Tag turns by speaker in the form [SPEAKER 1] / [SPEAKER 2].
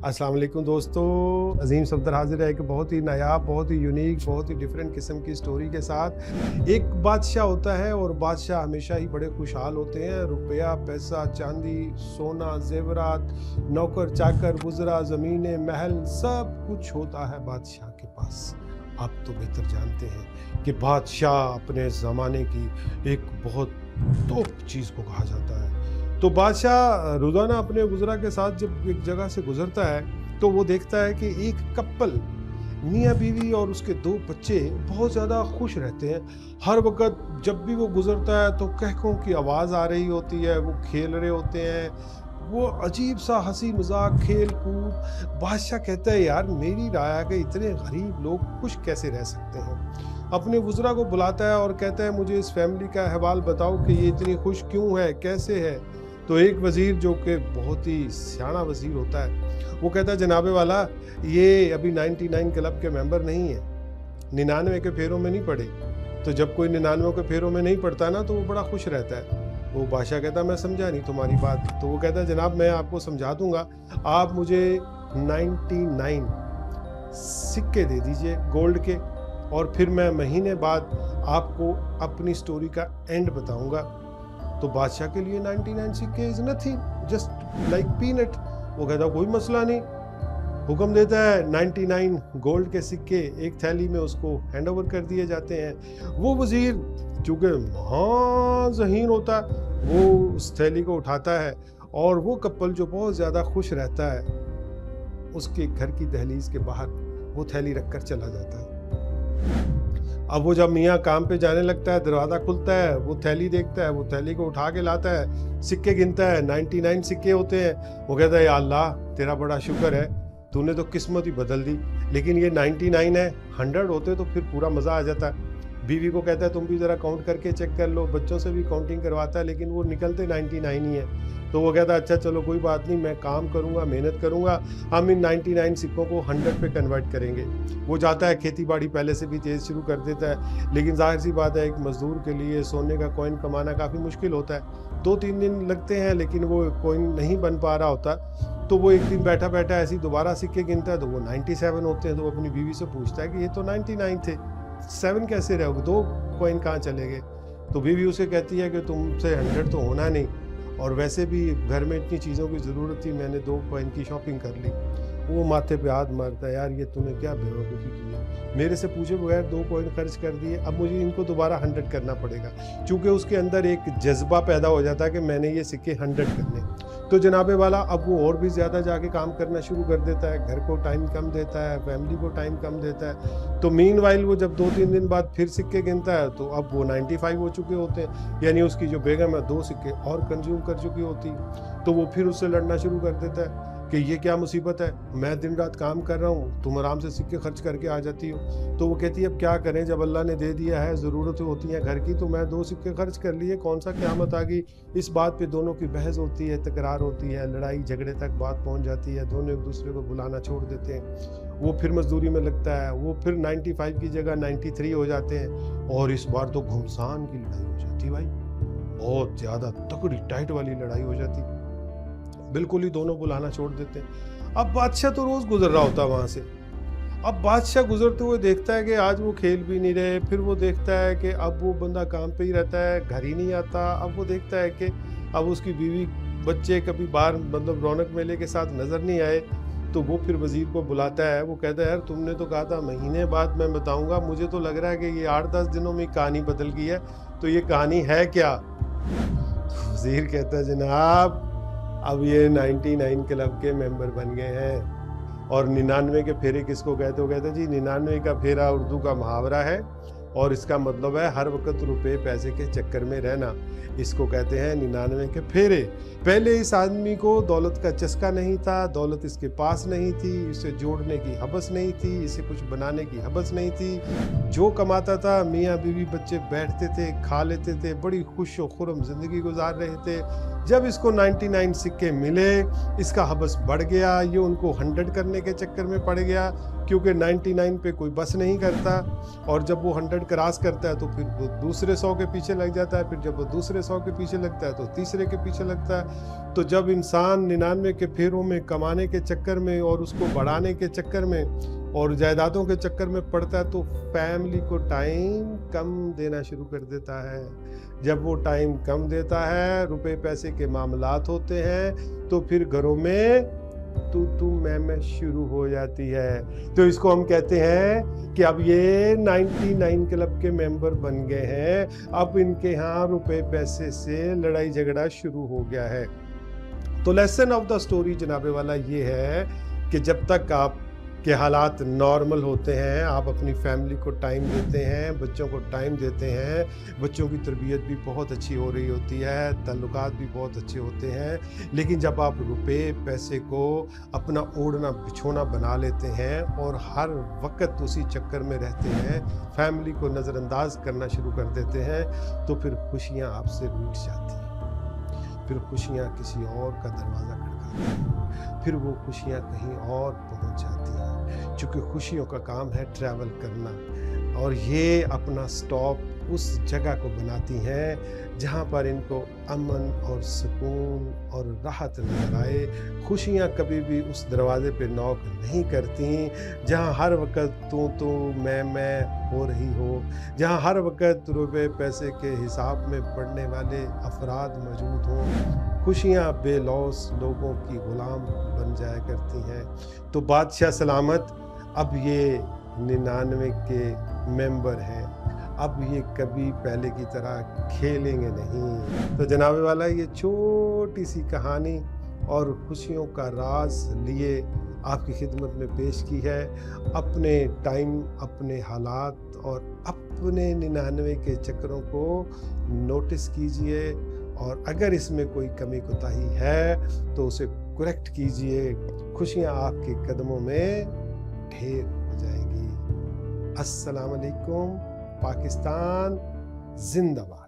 [SPEAKER 1] अस्सलाम वालेकुम दोस्तों, अज़ीम सफ़दर हाज़िर है एक बहुत ही नायाब, बहुत ही यूनिक, बहुत ही डिफरेंट किस्म की स्टोरी के साथ। एक बादशाह होता है और बादशाह हमेशा ही बड़े खुशहाल होते हैं। रुपया, पैसा, चांदी, सोना, ज़ेवरात, नौकर चाकर, गुज़रा, ज़मीनें, महल सब कुछ होता है बादशाह के पास। आप तो बेहतर जानते हैं कि बादशाह अपने ज़माने की एक बहुत टॉप चीज़ को कहा जाता है। तो बादशाह रोज़ाना अपने गुज़रा के साथ जब एक जगह से गुज़रता है तो वो देखता है कि एक कपल मियाँ बीवी और उसके 2 बच्चे बहुत ज़्यादा खुश रहते हैं। हर वक़्त जब भी वो गुज़रता है तो कहकों की आवाज़ आ रही होती है, वो खेल रहे होते हैं, वो अजीब सा हंसी मजाक खेल कूद। बादशाह कहता है यार मेरी राय है कि इतने गरीब लोग खुश कैसे रह सकते हैं। अपने गुज़रा को बुलाता है और कहता है मुझे इस फैमिली का अहवाल बताओ कि ये इतनी खुश क्यों है, कैसे है। तो एक वज़ीर जो कि बहुत ही सियाना वज़ीर होता है वो कहता है जनाबे वाला ये अभी 99 क्लब के मेंबर नहीं है, 99 के फेरों में नहीं पड़े। तो जब कोई 99 के फेरों में नहीं पड़ता ना तो वो बड़ा खुश रहता है। वो बादशाह कहता है मैं समझा नहीं तुम्हारी बात। तो वो कहता है जनाब मैं आपको समझा दूंगा, आप मुझे 99 सिक्के दे दीजिए गोल्ड के और फिर मैं महीने बाद आपको अपनी स्टोरी का एंड बताऊंगा। तो बादशाह के लिए 99 सिक्के is nothing, just like peanut. वो कहता कोई मसला नहीं, हुक्म देता है 99 गोल्ड के सिक्के एक थैली में उसको हैंड ओवर कर दिए जाते हैं। वो वजीर चूँकि हाँ ज़हीन होता है वो उस थैली को उठाता है और वो कपल जो बहुत ज़्यादा खुश रहता है उसके घर की दहलीज के बाहर वो थैली रख कर चला जाता है। अब वो जब मियाँ काम पे जाने लगता है दरवाज़ा खुलता है, वो थैली देखता है, वो थैली को उठा के लाता है, सिक्के गिनता है, 99 सिक्के होते हैं। वो कहता है या अल्लाह तेरा बड़ा शुक्र है, तूने तो किस्मत ही बदल दी। लेकिन ये 99 है, 100 होते तो फिर पूरा मज़ा आ जाता। बीवी को कहता है तुम भी ज़रा काउंट करके चेक कर लो, बच्चों से भी काउंटिंग करवाता है लेकिन वो निकलते 99 ही है। तो वो कहता है अच्छा चलो कोई बात नहीं, मैं काम करूंगा, मेहनत करूंगा, हम इन 99 सिक्कों को 100 पे कन्वर्ट करेंगे। वो जाता है, खेती बाड़ी पहले से भी तेज़ शुरू कर देता है, लेकिन जाहिर सी बात है एक मजदूर के लिए सोने का कॉइन कमाना काफ़ी मुश्किल होता है। 2-3 दिन लगते हैं लेकिन वो कॉइन नहीं बन पा रहा होता। तो वो एक दिन बैठा बैठा ऐसी दोबारा सिक्के गिनता है तो वो 97 होते हैं। तो वो अपनी बीवी से पूछता है कि ये तो 99 थे, 7 कैसे रहोगे, 2 कॉइन कहाँ चले गए। तो बीवी उसे कहती है कि तुमसे 100 तो होना नहीं, और वैसे भी घर में इतनी चीज़ों की ज़रूरत थी, मैंने 2 कॉइन की शॉपिंग कर ली। वो माथे पे हाथ मारता है यार ये तूने क्या बेवकूफ़ी की है, मेरे से पूछे बगैर 2 कॉइन खर्च कर दिए, अब मुझे इनको दोबारा 100 करना पड़ेगा। चूँकि उसके अंदर एक जज्बा पैदा हो जाता है कि मैंने ये सिक्के 100 करने। तो जनाबे वाला अब वो और भी ज़्यादा जाके काम करना शुरू कर देता है, घर को टाइम कम देता है, फैमिली को टाइम कम देता है। तो मीनवाइल वो जब 2-3 दिन बाद फिर सिक्के गिनता है तो अब वो 95 हो चुके होते हैं, यानी उसकी जो बेगम है 2 सिक्के और कंज्यूम कर चुकी होती। तो वो फिर उससे लड़ना शुरू कर देता है कि ये क्या मुसीबत है, मैं दिन रात काम कर रहा हूँ, तुम आराम से सिक्के खर्च करके आ जाती हो। तो वो कहती है अब क्या करें, जब अल्लाह ने दे दिया है, ज़रूरतें होती हैं घर की, तो मैं 2 सिक्के खर्च कर लिए, कौन सा क़यामत आ गई। इस बात पे दोनों की बहस होती है, तकरार होती है, लड़ाई झगड़े तक बात पहुँच जाती है, दोनों एक दूसरे को बुलाना छोड़ देते हैं। वो फिर मजदूरी में लगता है, वो फिर 95 की जगह 93 हो जाते हैं और इस बार तो घुमसान की लड़ाई हो जाती भाई, बहुत ज़्यादा तगड़ी टाइट वाली लड़ाई हो जाती, बिल्कुल ही दोनों बुलाना छोड़ देते हैं। अब बादशाह तो रोज़ गुजर रहा होता है वहाँ से। अब बादशाह गुजरते हुए देखता है कि आज वो खेल भी नहीं रहे, फिर वो देखता है कि अब वो बंदा काम पे ही रहता है, घर ही नहीं आता। अब वो देखता है कि अब उसकी बीवी बच्चे कभी बाहर मतलब रौनक मेले के साथ नज़र नहीं आए। तो वो फिर वज़ीर को बुलाता है, वो कहता है यार तुमने तो कहा था महीने बाद मैं बताऊँगा, मुझे तो लग रहा है कि ये 8-10 दिनों में कहानी बदल गई है, तो ये कहानी है क्या। वज़ीर कहता है जनाब अब ये 99 क्लब के मेंबर बन गए हैं। और 99 के फेरे किसको कहते हो, कहते जी 99 का फेरा उर्दू का मुहावरा है और इसका मतलब है हर वक्त रुपए पैसे के चक्कर में रहना, इसको कहते हैं 99 के फेरे। पहले इस आदमी को दौलत का चस्का नहीं था, दौलत इसके पास नहीं थी, इसे जोड़ने की हवस नहीं थी, इसे कुछ बनाने की हवस नहीं थी। जो कमाता था मियाँ बीवी बच्चे बैठते थे, खा लेते थे, बड़ी खुश व खुर्रम ज़िंदगी गुजार रहे थे। जब इसको 99 सिक्के मिले इसका हवस बढ़ गया, ये उनको 100 करने के चक्कर में पड़ गया। क्योंकि 99 पे कोई बस नहीं करता, और जब वो 100 क्रॉस करता है तो फिर वो दूसरे 100 के पीछे लग जाता है, फिर जब वो दूसरे 100 के पीछे लगता है तो तीसरे के पीछे लगता है। तो जब इंसान 99 के फेरों में कमाने के चक्कर में और उसको बढ़ाने के चक्कर में और जायदादों के चक्कर में पड़ता है तो फैमिली को टाइम कम देना शुरू कर देता है। जब वो टाइम कम देता है, रुपए पैसे के मामलात होते हैं, तो फिर घरों में तू मैं शुरू हो जाती है। तो इसको हम कहते हैं कि अब ये 99 क्लब के मेंबर बन गए हैं, अब इनके यहाँ रुपए पैसे से लड़ाई झगड़ा शुरू हो गया है। तो लेसन ऑफ द स्टोरी जनाबे वाला ये है कि जब तक आप के हालात नॉर्मल होते हैं, आप अपनी फैमिली को टाइम देते हैं, बच्चों को टाइम देते हैं, बच्चों की तरबियत भी बहुत अच्छी हो रही होती है, ताल्लुकात भी बहुत अच्छे होते हैं। लेकिन जब आप रुपए पैसे को अपना ओढ़ना बिछोना बना लेते हैं और हर वक्त उसी चक्कर में रहते हैं, फैमिली को नज़रअंदाज करना शुरू कर देते हैं, तो फिर खुशियाँ आपसे रूठ जाती हैं, फिर खुशियाँ किसी और का दरवाज़ा खटकाती हैं, फिर वो खुशियाँ कहीं और पहुंच जाती हैं। चूँकि खुशियों का काम है ट्रैवल करना, और ये अपना स्टॉप उस जगह को बनाती हैं जहाँ पर इनको अमन और सुकून और राहत नजर आए। खुशियाँ कभी भी उस दरवाजे पे नॉक नहीं करती जहाँ हर वक्त तू मैं हो रही हो, जहाँ हर वक्त रुपए पैसे के हिसाब में पड़ने वाले अफराद मौजूद हों। खुशियाँ बेलौस लोगों की गुलाम बन जाया करती हैं। तो बादशाह सलामत अब ये 99 के मेंबर हैं, अब ये कभी पहले की तरह खेलेंगे नहीं। तो जनाबे वाला ये छोटी सी कहानी और खुशियों का राज लिए आपकी खिदमत में पेश की है। अपने टाइम, अपने हालात और अपने 99 के चक्करों को नोटिस कीजिए, और अगर इसमें कोई कमी कोताही है तो उसे करेक्ट कीजिए। खुशियाँ आपके कदमों में ढेर हो जाएंगी। अस्सलाम वालेकुम। पाकिस्तान जिंदाबाद।